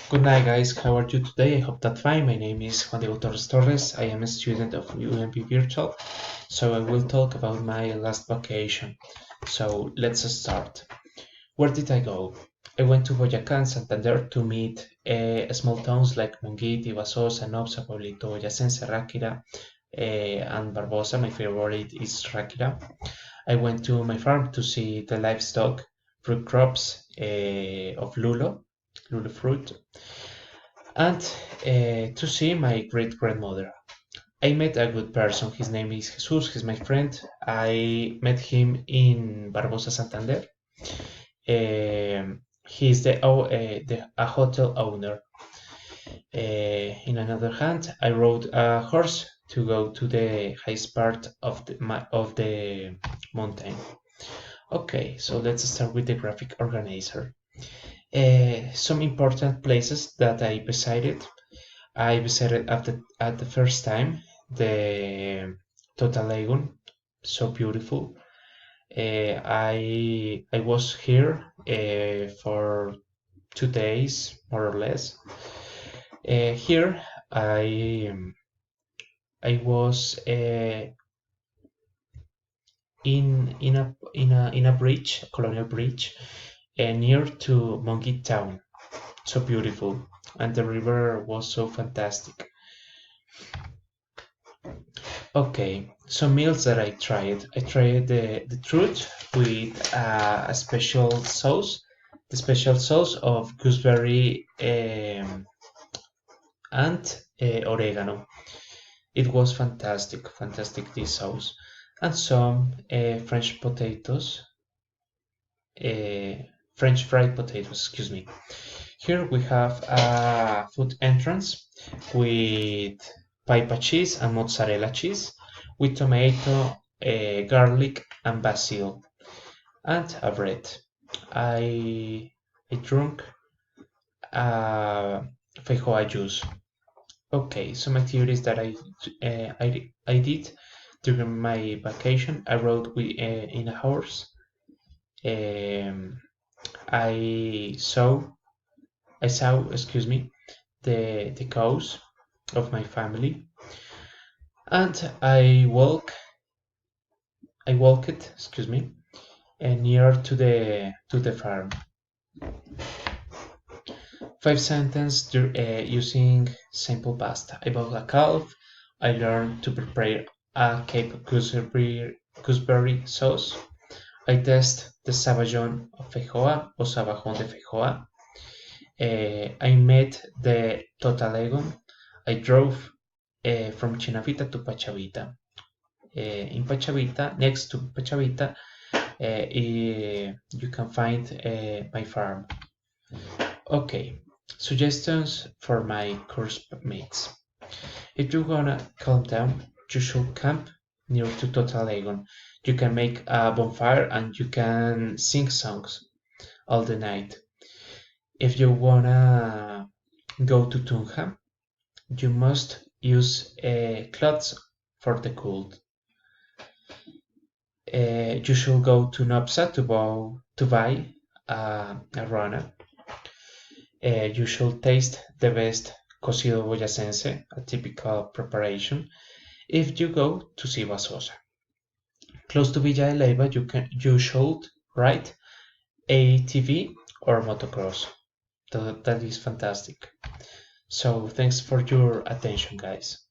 Good night, guys. How are you today? I hope that fine. My name is Juan Diego Torres Torres. I am a student of UMP Virtual, so I will talk about my last vacation. So let's start. Where did I go? I went to Boyacá and Santander to meet small towns like Monguiti, Vasosa, Nopsa, Pueblito Boyacense, Ráquira, and Barbosa. My favorite is Ráquira. I went to my farm to see the livestock, fruit crops of lulo fruit, and to see my great grandmother. I met a good person. His name is Jesus. He's my friend. I met him in Barbosa, Santander. He's a hotel owner. In another hand, I rode a horse to go to the highest part of the mountain. Okay, so let's start with the graphic organizer. Some important places that I visited. I visited at the first time the Total Lagoon, so beautiful. I was here for 2 days, more or less. Here I was in a bridge, a colonial bridge, near to Monkey Town. So beautiful, and the river was so fantastic. Okay, some meals that I tried. I tried the truth with a special sauce, the special sauce of gooseberry and oregano. It was fantastic, fantastic this sauce. And some French potatoes, uh, French fried potatoes, excuse me. Here we have a food entrance with pipa cheese and mozzarella cheese with tomato, garlic, and basil, and a bread. I drank feijoa juice. Okay, some activities that I did during my vacation. I rode in a horse. Um, I saw, excuse me, the cows of my family, and I walked, excuse me, near to the farm. 5 sentences using simple past. I bought a calf. I learned to prepare a Cape gooseberry sauce. I test the sabajón of feijoa or sabajón de feijoa. I met the Totalegon. I drove from Chinavita to Pachavita. In Pachavita, next to Pachavita, you can find my farm. Okay, suggestions for my course mates. If you're gonna calm down, you should camp near to Totalegon. You can make a bonfire and you can sing songs all the night. If you wanna go to Tunja, you must use clothes for the cold. You should go to Nopsa to buy a rana. You should taste the best cocido boyacense, a typical preparation, if you go to see Vasosa. Close to Villa de Leyva, you should ride ATV or motocross. That is fantastic. So thanks for your attention, guys.